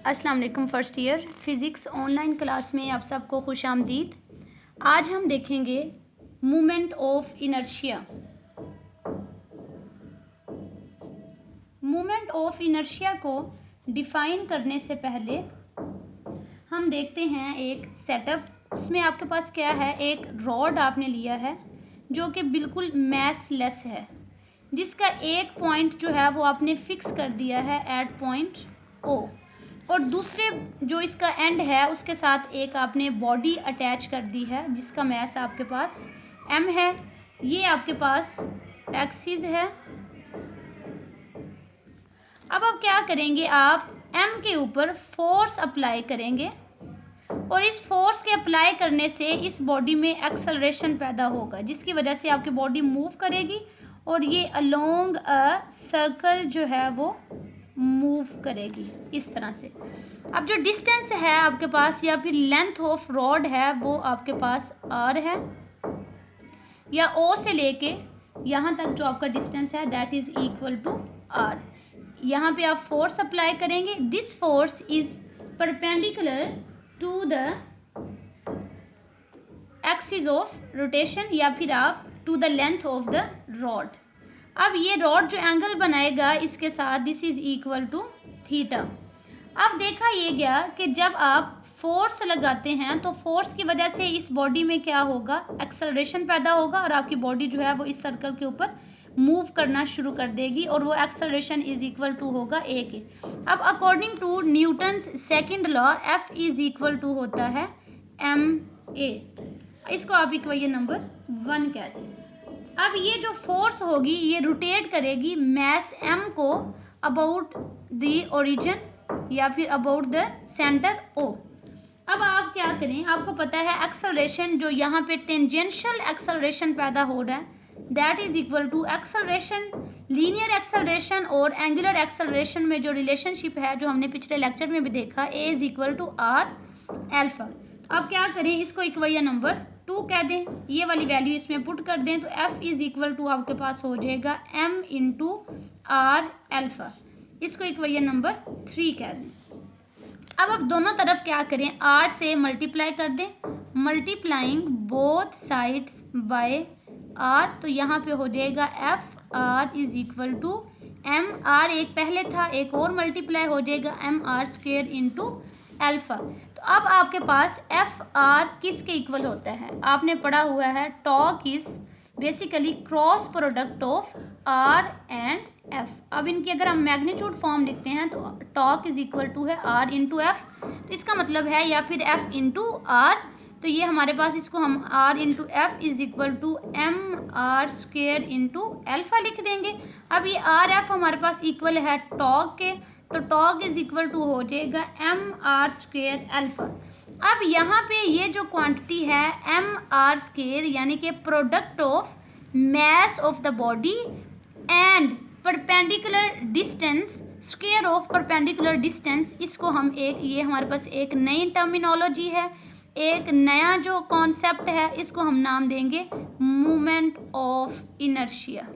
अस्सलाम वालेकुम first year physics online class में आप सबको खुश आमदीद। आज हम देखेंगे moment of inertia. Moment of inertia को डिफ़ाइन करने से पहले हम देखते हैं एक सेटअप। उसमें आपके पास क्या है, एक रॉड आपने लिया है जो कि बिल्कुल मैस लेस है, जिसका एक पॉइंट जो है वो आपने फिक्स कर दिया है एट पॉइंट ओ, और दूसरे जो इसका एंड है उसके साथ एक आपने बॉडी अटैच कर दी है जिसका मैस आपके पास m है। ये आपके पास एक्सिस है। अब आप क्या करेंगे, आप m के ऊपर फोर्स अप्लाई करेंगे और इस फोर्स के अप्लाई करने से इस बॉडी में एक्सेलरेशन पैदा होगा, जिसकी वजह से आपकी बॉडी मूव करेगी और ये अलोंग अ सर्कल जो है वो मूव करेगी इस तरह से। अब जो डिस्टेंस है आपके पास या फिर लेंथ ऑफ रॉड है वो आपके पास r है, या O से लेके यहाँ तक जो आपका डिस्टेंस है that is equal to r। यहाँ पे आप फोर्स अप्लाई करेंगे। This force is perpendicular to the axis of rotation, या फिर आप to the length of the rod. अब ये रॉड जो एंगल बनाएगा इसके साथ this is equal to theta. अब देखा ये गया कि जब आप फोर्स लगाते हैं तो फोर्स की वजह से इस बॉडी में क्या होगा, एक्सेलरेशन पैदा होगा और आपकी बॉडी जो है वो इस सर्कल के ऊपर मूव करना शुरू कर देगी और वो एक्सेलरेशन इज इक्वल टू होगा ए के। अब according to Newton's second law F is equal to होता है एम ए। इसको आप इक्वेशन नंबर 1 कहते हैं। अब ये जो फोर्स होगी ये रोटेट करेगी मैस m को अबाउट द ओरिजिन या फिर अबाउट द सेंटर O। अब आप क्या करें, आपको पता है एक्सेलरेशन जो यहाँ पे टेंजेंशियल एक्सेलरेशन पैदा हो रहा है that is equal to acceleration, linear acceleration और एंगुलर एक्सेलरेशन में जो रिलेशनशिप है जो हमने पिछले लेक्चर में भी देखा, a is equal to R alpha. अब क्या करें, इसको इक्वेशन नंबर 2 कह दें, ये वाली वैल्यू इसमें पुट कर दें तो f इज इक्वल टू आपके पास हो जाएगा m इंटू आर एल्फा। इसको इक्वेशन नंबर 3 कह दें। अब आप दोनों तरफ क्या करें, r से मल्टीप्लाई कर दें, multiplying both sides by r, तो यहाँ पे हो जाएगा F R is equal to M R, एक पहले था एक और मल्टीप्लाई हो जाएगा M R square into alpha. तो अब आपके पास एफ आर किसके इक्वल होता है, आपने पढ़ा हुआ है torque is basically cross product of R and F. अब इनकी अगर हम मैग्नीट्यूड फॉर्म लिखते हैं तो टॉर्क इज इक्वल टू है आर इंटू एफ, तो इसका मतलब है या फिर एफ इंटू आर, तो ये हमारे पास इसको हम R into F is equal to M R square into alpha लिख देंगे। अब ये आर एफ हमारे पास इक्वल है टॉर्क के, तो टॉर्क इज इक्वल टू हो जाएगा एम आर स्क्वेयर एल्फा। अब यहाँ पे ये जो क्वांटिटी है एम आर स्क्वेयर यानी कि product of mass of the body and perpendicular distance square of perpendicular distance, इसको हम एक, ये हमारे पास एक नई टर्मिनोलॉजी है, एक नया जो कॉन्सेप्ट है, इसको हम नाम देंगे मोमेंट ऑफ इनर्शिया।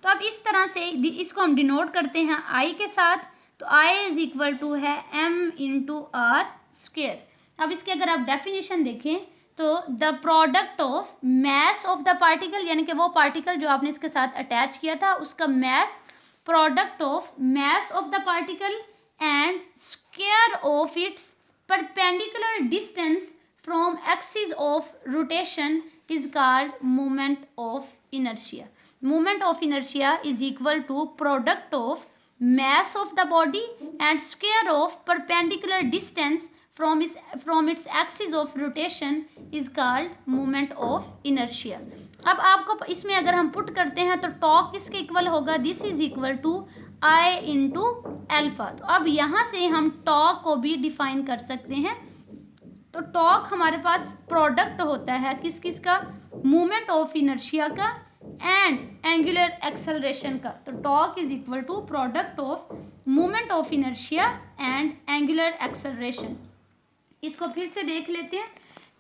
तो अब इस तरह से इसको हम डिनोट करते हैं I के साथ, तो I इज इक्वल टू है m इंटू आर स्क्वेयर। अब इसकी अगर आप डेफिनेशन देखें तो the product of mass of the particle, यानी कि वो पार्टिकल जो आपने इसके साथ अटैच किया था उसका mass, product of mass of the particle and square of its perpendicular distance from axis of rotation is called moment of inertia. Moment of inertia is equal to product of mass of the body and square of perpendicular distance from its axis of rotation is called moment of inertia। अब आपको इसमें अगर हम put करते हैं तो torque किसके equal होगा, this is equal to I into alpha. तो अब यहाँ से हम टॉर्क को भी डिफाइन कर सकते हैं। तो टॉर्क हमारे पास प्रोडक्ट होता है किस किस का, मोमेंट ऑफ इनर्शिया का एंड एंगुलर एक्सेलरेशन का। तो torque is equal to product of moment of inertia and angular acceleration. इसको फिर से देख लेते हैं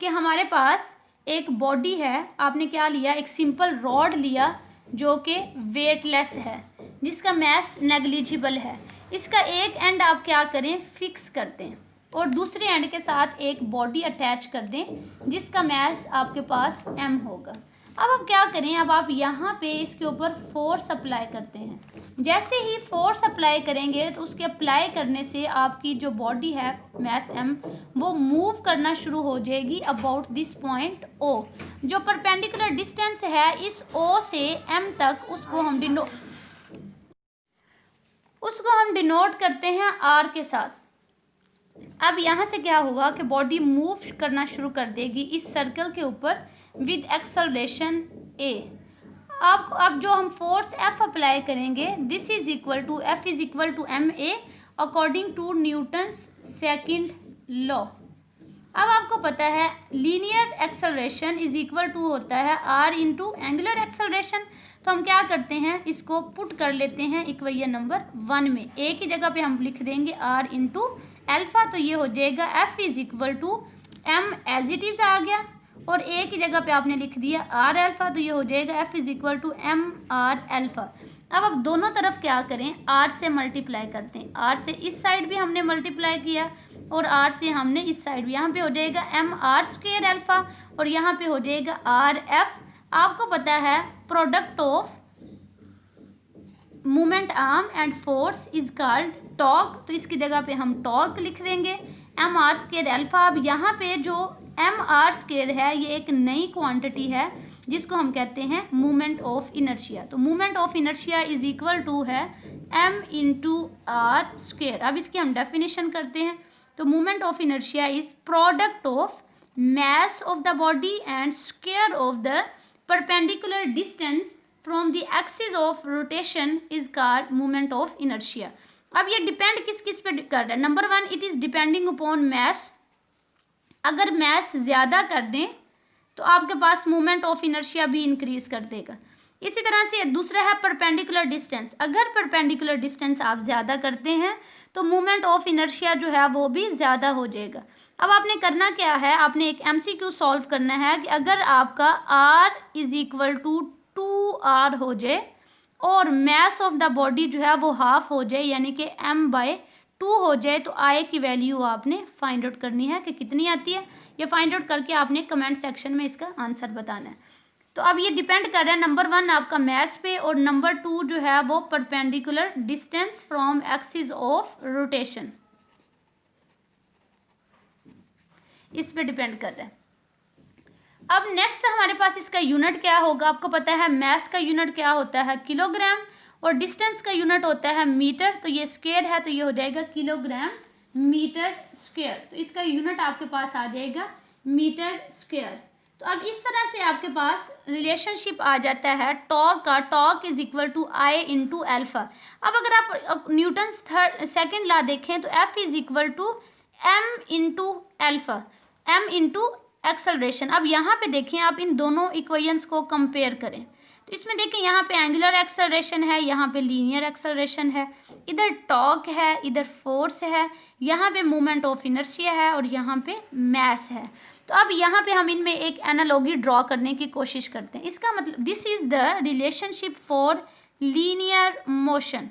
कि हमारे पास एक बॉडी है, आपने क्या लिया, एक सिंपल रॉड लिया जो कि वेटलेस है, जिसका मास नेग्लिजिबल है, इसका एक एंड आप क्या करें, फिक्स कर दें और दूसरे एंड के साथ एक बॉडी अटैच कर दें जिसका मास आपके पास m होगा। अब आप क्या करें, अब आप यहाँ पे इसके ऊपर फोर्स अप्लाई करते हैं। जैसे ही फोर्स अप्लाई करेंगे तो उसके अप्लाई करने से आपकी जो बॉडी है मास m वो मूव करना शुरू हो जाएगी अबाउट दिस पॉइंट O। जो परपेंडिकुलर डिस्टेंस है इस O से m तक उसको हम डिनोट करते हैं r के साथ। अब यहाँ से क्या होगा कि बॉडी मूव करना शुरू कर देगी इस सर्कल के ऊपर विद एक्सेलरेशन a। अब जो हम फोर्स F अप्लाई करेंगे, this is equal to F is equal to ma according to Newton's second law. अब आपको पता है linear acceleration is equal to होता है r इंटू एंगुलर एक्सेलरेशन। तो हम क्या करते हैं, इसको पुट कर लेते हैं इक्वेशन नंबर 1 में। a की जगह पे हम लिख देंगे r इंटू अल्फा, तो ये हो जाएगा F is equal to m as it is आ गया, और a की जगह पे आपने लिख दिया r अल्फा, तो ये हो जाएगा F is equal to m r alpha. अब आप दोनों तरफ क्या करें, r से मल्टीप्लाई करते हैं। r से इस साइड भी हमने मल्टीप्लाई किया और r से हमने इस साइड भी, यहाँ पे हो जाएगा m r स्क्वायर अल्फा और यहाँ पे हो जाएगा r f। आपको पता है product of moment arm and force is called torque, तो इसकी जगह पे हम टॉर्क लिख देंगे एम आर स्क्वायर अल्फा। अब यहाँ पे जो एम आर स्क्वायर है ये एक नई क्वांटिटी है जिसको हम कहते हैं मोमेंट ऑफ इनर्शिया। तो moment of inertia is equal to है एम इंटू आर स्क्वायर। अब इसकी हम डेफिनेशन करते हैं। तो moment of inertia is product of mass of the body and square of the perpendicular distance from the axis of rotation is called moment of inertia। अब ये depend किस किस पे कर रहा है। Number 1 it is depending upon mass. अगर mass ज़्यादा कर दें तो आपके पास मोमेंट ऑफ इनर्शिया भी इंक्रीज कर देगा। इसी तरह से दूसरा है परपेंडिकुलर डिस्टेंस। अगर परपेंडिकुलर डिस्टेंस आप ज़्यादा करते हैं तो मोमेंट ऑफ इनर्शिया जो है वो भी ज़्यादा हो जाएगा। अब आपने करना क्या है, आपने एक MCQ सॉल्व करना है कि अगर आपका r is equal to 2r हो जाए और मैस ऑफ द बॉडी जो है वो हाफ हो जाए यानी कि m/2 हो जाए, तो I की वैल्यू आपने फाइंड आउट करनी है कि कितनी आती है। ये फाइंड आउट करके आपने कमेंट सेक्शन में इसका आंसर बताना है। तो अब ये डिपेंड कर रहा है नंबर 1 आपका मैस पे और नंबर 2 जो है वो perpendicular distance from axis of rotation, इस पे डिपेंड कर रहा है। अब नेक्स्ट हमारे पास इसका यूनिट क्या होगा। आपको पता है मैस का यूनिट क्या होता है, किलोग्राम, और डिस्टेंस का यूनिट होता है मीटर। तो ये स्क्वायर है तो ये हो जाएगा किलोग्राम मीटर स्क्वायर। तो इसका यूनिट आपके पास आ जाएगा मीटर स्क्वायर। तो अब इस तरह से आपके पास रिलेशनशिप आ जाता है टॉर्क का। Torque is equal to I into alpha. अब अगर आप न्यूटन्स सेकेंड लॉ देखें तो F is equal to m into alpha, m into acceleration. अब यहाँ पे देखें, आप इन दोनों इक्वेशंस को कंपेयर करें तो इसमें देखें यहाँ पे एंगुलर एक्सेलरेशन है, यहाँ पे लीनियर एक्सेलरेशन है, इधर टॉर्क है, इधर फोर्स है, यहाँ पे मोमेंट ऑफ इनर्शिया है और यहाँ पे मैस है। तो अब यहाँ पे हम इनमें एक एनालॉजी ड्रॉ करने की कोशिश करते हैं। इसका मतलब this is the relationship for linear motion.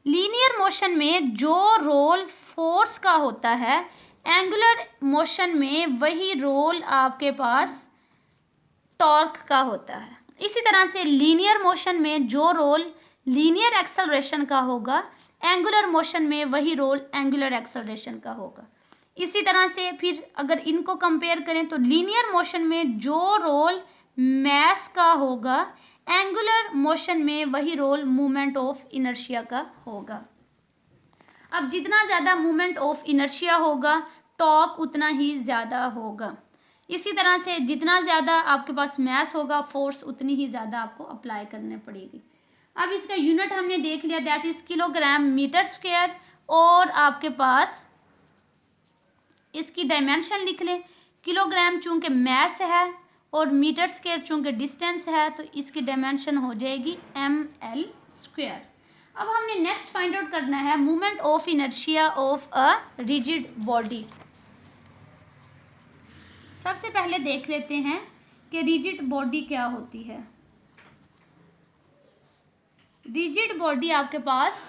Linear motion में जो रोल फोर्स का होता है, एंगुलर मोशन में वही रोल आपके पास टॉर्क का होता है। इसी तरह से लीनियर मोशन में जो रोल लीनियर एक्सेलरेशन का होगा, एंगुलर मोशन में वही रोल एंगुलर एक्सेलरेशन का होगा। इसी तरह से फिर अगर इनको कंपेयर करें तो लीनियर मोशन में जो रोल मैस का होगा, एंगुलर मोशन में वही रोल मोमेंट ऑफ इनर्शिया का होगा। अब जितना ज़्यादा मोमेंट ऑफ इनर्शिया होगा टॉर्क उतना ही ज़्यादा होगा। इसी तरह से जितना ज़्यादा आपके पास मैस होगा फोर्स उतनी ही ज़्यादा आपको अप्लाई करने पड़ेगी। अब इसका यूनिट हमने देख लिया, that is kilogram metre square, और आपके पास इसकी डायमेंशन लिख लें। किलोग्राम चूँकि मैस है और मीटर स्क्वायर चूँकि डिस्टेंस है तो इसकी डायमेंशन हो जाएगी ml स्क्वायर। अब हमने नेक्स्ट फाइंड आउट करना है moment of inertia of a rigid body. सबसे पहले देख लेते हैं कि रिजिड बॉडी क्या होती है। रिजिड बॉडी आपके पास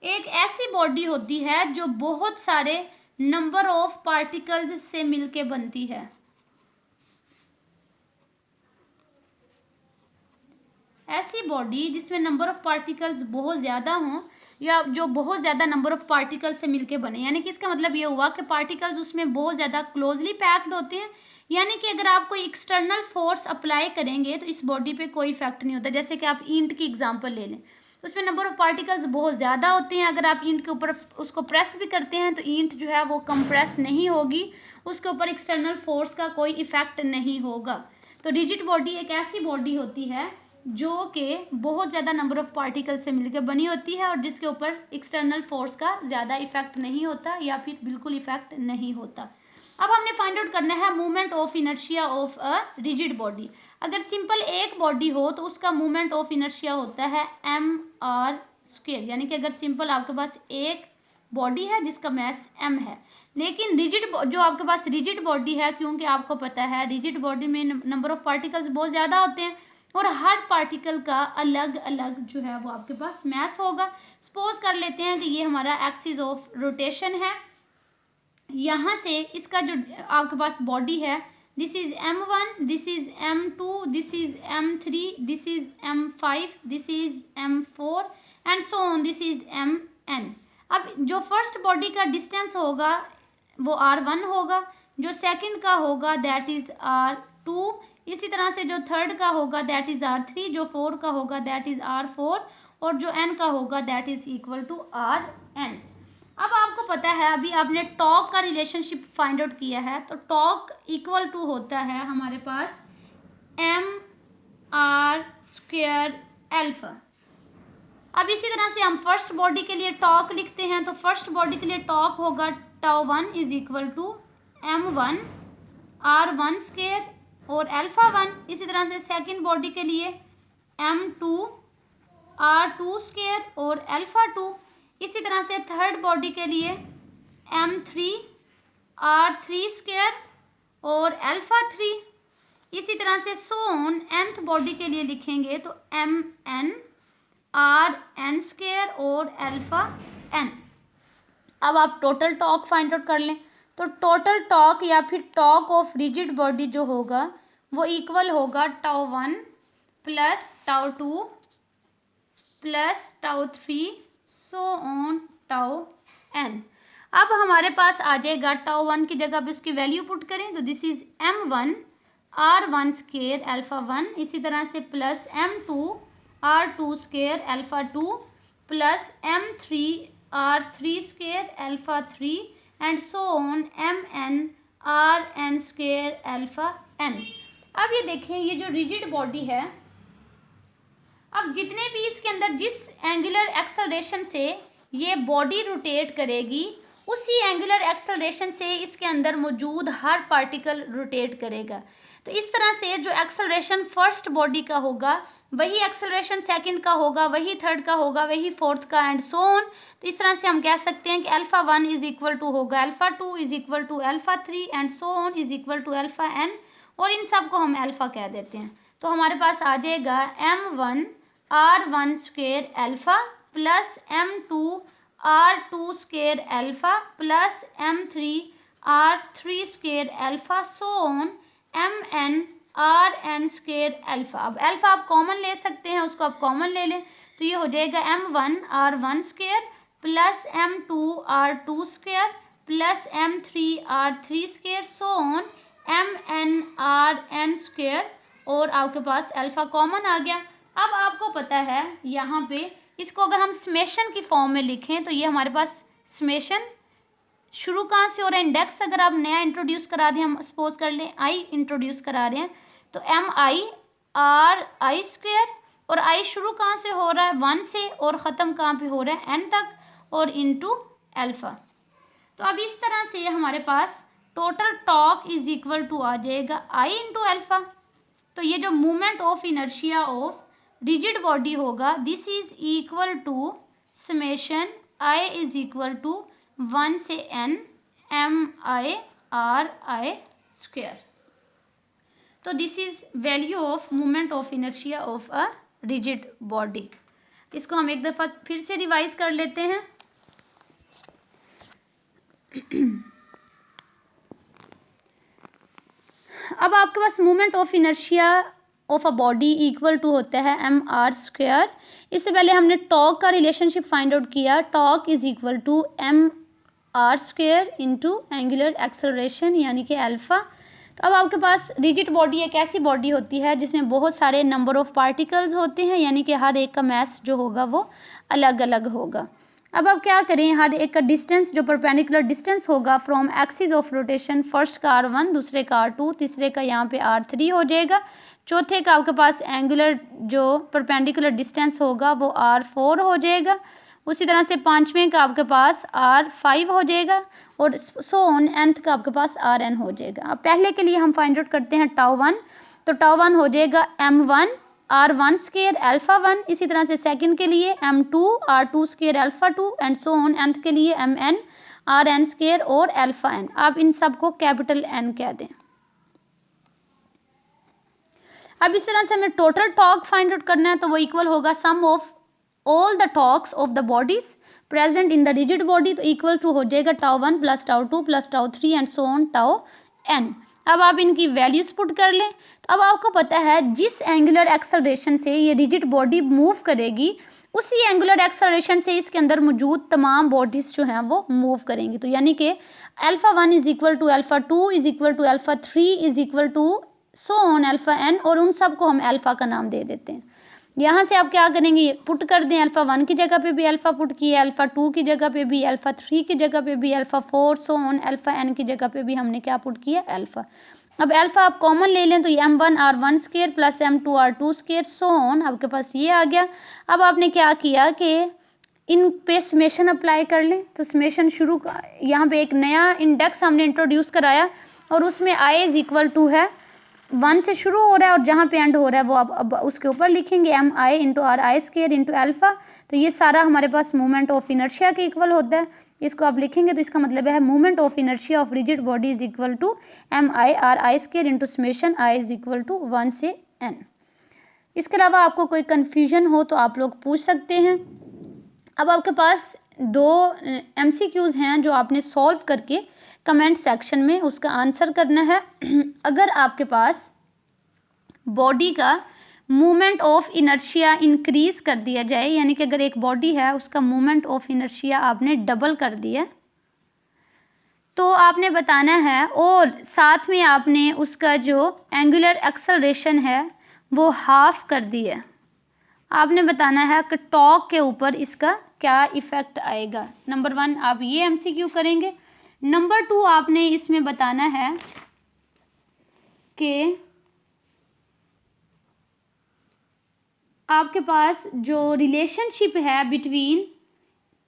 एक ऐसी बॉडी होती है जो बहुत सारे नंबर ऑफ पार्टिकल्स से मिलके बनती है। ऐसी बॉडी जिसमें नंबर ऑफ पार्टिकल्स बहुत ज़्यादा हों या जो बहुत ज़्यादा नंबर ऑफ पार्टिकल्स से मिलके बने, यानी कि इसका मतलब ये हुआ कि पार्टिकल्स उसमें बहुत ज़्यादा क्लोजली पैक्ड होते हैं, यानी कि अगर आप कोई एक्सटर्नल फोर्स अप्लाई करेंगे तो इस बॉडी पे कोई इफेक्ट नहीं होता। जैसे कि आप ईंट की एग्जांपल ले लें, तो उसमें नंबर ऑफ पार्टिकल्स बहुत ज़्यादा होते हैं, अगर आप ईंट के ऊपर उसको प्रेस भी करते हैं तो ईंट जो है वो कंप्रेस नहीं होगी, उसके ऊपर एक्सटर्नल फोर्स का कोई इफेक्ट नहीं होगा। तो रिजिड बॉडी एक ऐसी बॉडी होती है जो कि बहुत ज़्यादा नंबर ऑफ पार्टिकल से मिलकर बनी होती है और जिसके ऊपर एक्सटर्नल फोर्स का ज़्यादा इफेक्ट नहीं होता या फिर बिल्कुल इफेक्ट नहीं होता। अब हमने फाइंड आउट करना है movement of inertia of a rigid body. अगर सिंपल एक बॉडी हो तो उसका मूवमेंट ऑफ इनर्शिया होता है mr², यानी कि अगर सिंपल आपके पास एक बॉडी है जिसका मास m है, लेकिन रिजिड जो आपके पास रिजिड बॉडी है, क्योंकि आपको पता है रिजिड बॉडी में नंबर ऑफ पार्टिकल्स बहुत ज़्यादा होते हैं और हर पार्टिकल का अलग अलग जो है वो आपके पास मास होगा। सपोज कर लेते हैं कि ये हमारा एक्सिस ऑफ रोटेशन है, यहाँ से इसका जो आपके पास बॉडी है, this is m1, this is m2, this is m3, this is m5, this is m4 and so on, this is mn। अब जो फर्स्ट बॉडी का डिस्टेंस होगा वो r1 होगा, जो सेकंड का होगा दैट इज r2, इसी तरह से जो थर्ड का होगा दैट इज r3, जो फोर का होगा दैट इज r4 और जो n का होगा that is equal to rn। अब आपको पता है अभी आपने टॉर्क का रिलेशनशिप फाइंड आउट किया है, तो टॉर्क इक्वल टू होता है हमारे पास mr² अल्फा। अब इसी तरह से हम फर्स्ट बॉडी के लिए टॉर्क लिखते हैं, तो फर्स्ट बॉडी के लिए टॉर्क होगा τ1 is equal to m1 r1² और α1। इसी तरह से सेकंड बॉडी के लिए m2 r2² और α2। इसी तरह से थर्ड बॉडी के लिए m3 r3² और α3। इसी तरह से सो ऑन nth बॉडी के लिए लिखेंगे तो mn rn² और αn। अब आप टोटल टॉर्क फाइंड आउट कर लें, तो टोटल टॉर्क या फिर टॉर्क ऑफ रिजिड बॉडी जो होगा वो इक्वल होगा τ1 plus τ2 plus τ3 so on τn। अब हमारे पास आ जाएगा τ1 की जगह पे उसकी वैल्यू पुट करें तो दिस इज m1 r1² α1, इसी तरह से plus m2 r2² α2 plus m3 r3² α3 and so on mn rn² αn। अब ये देखें, ये जो रिजिड बॉडी है, अब जितने भी इसके अंदर जिस एंगुलर एक्सेलरेशन से ये बॉडी रोटेट करेगी उसी एंगुलर एक्सेलरेशन से इसके अंदर मौजूद हर पार्टिकल रोटेट करेगा। तो इस तरह से जो एक्सेलरेशन फर्स्ट बॉडी का होगा वही एक्सेलरेशन सेकंड का होगा, वही थर्ड का होगा, वही फोर्थ का एंड सो ऑन। तो इस तरह से हम कह सकते हैं कि α1 इज इक्वल टू होगा α2 is equal to α3 and so on is equal to αn, और इन सब को हम अल्फा कह देते हैं। तो हमारे पास आ जाएगा m1 r1² alpha plus m2 r2² alpha plus m3 r3² alpha so on mn rn² alpha. अब अल्फा आप कॉमन ले सकते हैं, उसको आप कॉमन ले लें तो ये हो जाएगा m1 r1² plus m2 r2² plus m3 r3² so on mn rn², और आपके पास अल्फा कॉमन आ गया। अब आपको पता है यहाँ पे इसको अगर हम समेशन की फॉर्म में लिखें तो ये हमारे पास समेशन शुरू कहाँ से हो रहा है, इंडेक्स अगर आप नया इंट्रोड्यूस करा दें, हम सपोज कर लें आई इंट्रोड्यूस करा रहे हैं तो mi r(i²) और आई शुरू कहाँ से हो रहा है 1 से और ख़त्म कहाँ पे हो रहा है n तक और इनटू अल्फा। तो अब इस तरह से हमारे पास total torque is equal to आ जाएगा आई इंटू अल्फा। तो ये जो movement of inertia of rigid body होगा this is equal to summation I is equal to 1 से n mi r(i²). तो this is value of moment of inertia of a rigid body. इसको हम एक दफ़ा फिर से रिवाइज कर लेते हैं। अब आपके पास moment of inertia of a body equal to होता है mr²। इससे पहले हमने टॉर्क का रिलेशनशिप फाइंड आउट किया। Torque is equal to mr² into angular acceleration यानी कि अल्फ़ा। तो अब आपके पास रिजिड बॉडी एक ऐसी बॉडी होती है जिसमें बहुत सारे नंबर ऑफ पार्टिकल्स होते हैं, यानी कि हर एक का मास जो होगा वो अलग अलग होगा। अब आप क्या करें, हर एक का डिस्टेंस जो परपेंडिकुलर डिस्टेंस होगा from axis of rotation, first का r1, दूसरे का r2, तीसरे का यहाँ पे r3 हो जाएगा, चौथे का आपके पास एंगुलर जो परपेंडिकुलर डिस्टेंस होगा वो r4 हो जाएगा, उसी तरह से पाँचवें का आपके पास r5 हो जाएगा और सो ऑन nth का आपके पास rn हो जाएगा। अब पहले के लिए हम फाइंड आउट करते हैं τ1, तो τ1 हो जाएगा m1 r1² α1। इसी तरह से सेकंड के लिए m2 r2² α2 and so on nth के लिए mn rn² और αn। आप इन सब को कैपिटल N कह दें। अब इस तरह से हमें टोटल टॉर्क फाइंड आउट करना है, तो वो इक्वल होगा sum of all the torques of the bodies present in the rigid body, तो इक्वल टू हो जाएगा τ1 plus τ2 plus τ3 and so on τn। अब आप इनकी वैल्यूज पुट कर लें। तो अब आपको पता है जिस एंगुलर एक्सेलरेशन से ये रिजिड बॉडी मूव करेगी, उसी एंगुलर एक्सेलरेशन से इसके अंदर मौजूद तमाम बॉडीज जो हैं वो मूव करेंगी। तो यानी कि α1 is equal to α2 is equal to α3 is equal to so on αn, और उन सब को हम अल्फ़ा का नाम दे देते हैं। यहाँ से आप क्या करेंगे, पुट कर दें, α1 की जगह पे भी अल्फ़ा पुट किया, α2 की जगह पे भी, α3 की जगह पे भी, α4 सो ऑन αn की जगह पे भी हमने क्या पुट किया, अल्फ़ा। अब अल्फ़ा आप कॉमन ले लें तो ये m1 r1² plus m2 r2² so on, आपके पास ये आ गया। अब आपने क्या किया कि इन पे समेशन अप्लाई कर लें। तो समेशन शुरू यहाँ पे एक नया इंडेक्स हमने इंट्रोड्यूस कराया और उसमें i इज इक्वल टू है 1 से शुरू हो रहा है और जहाँ पे एंड हो रहा है वो आप अब उसके ऊपर लिखेंगे mi into ri² into alpha. तो ये सारा हमारे पास मोमेंट ऑफ इनर्शिया के इक्वल होता है। इसको आप लिखेंगे तो इसका मतलब है moment of inertia of rigid body is equal to mi ri² into summation i is equal to 1 से n। इसके अलावा आपको कोई कन्फ्यूजन हो तो आप लोग पूछ सकते हैं। अब आपके पास 2 MCQs हैं जो आपने सॉल्व करके कमेंट सेक्शन में उसका आंसर करना है। अगर आपके पास बॉडी का मोमेंट ऑफ इनर्शिया इंक्रीज कर दिया जाए, यानी कि अगर एक बॉडी है उसका मोमेंट ऑफ इनर्शिया आपने डबल कर दिया, तो आपने बताना है और साथ में आपने उसका जो एंगुलर एक्सेलरेशन है वो हाफ कर दिया। आपने बताना है कि टॉर्क के ऊपर इसका क्या इफ़ेक्ट आएगा। नंबर 1 आप ये MCQ करेंगे। नंबर 2 आपने इसमें बताना है कि आपके पास जो रिलेशनशिप है between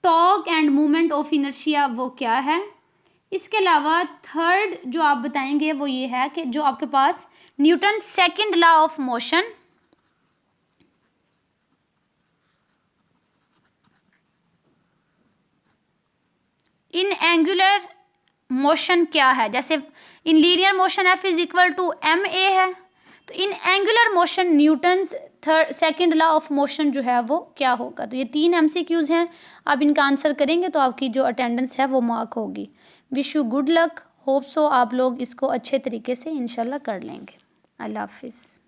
torque end moment of inertia वो क्या है। इसके अलावा थर्ड जो आप बताएंगे वो ये है कि जो आपके पास Newton second law of motion, in angular motion क्या है। जैसे in linear motion F is equal to ma है, तो in angular motion Newton's second law of motion जो है वो क्या होगा। तो ये 3 MCQs हैं, आप इनका आंसर करेंगे तो आपकी जो अटेंडेंस है वो मार्क होगी। Wish you good luck, hope so आप लोग इसको अच्छे तरीके से इंशाल्लाह कर लेंगे। अल्लाह हाफिज़।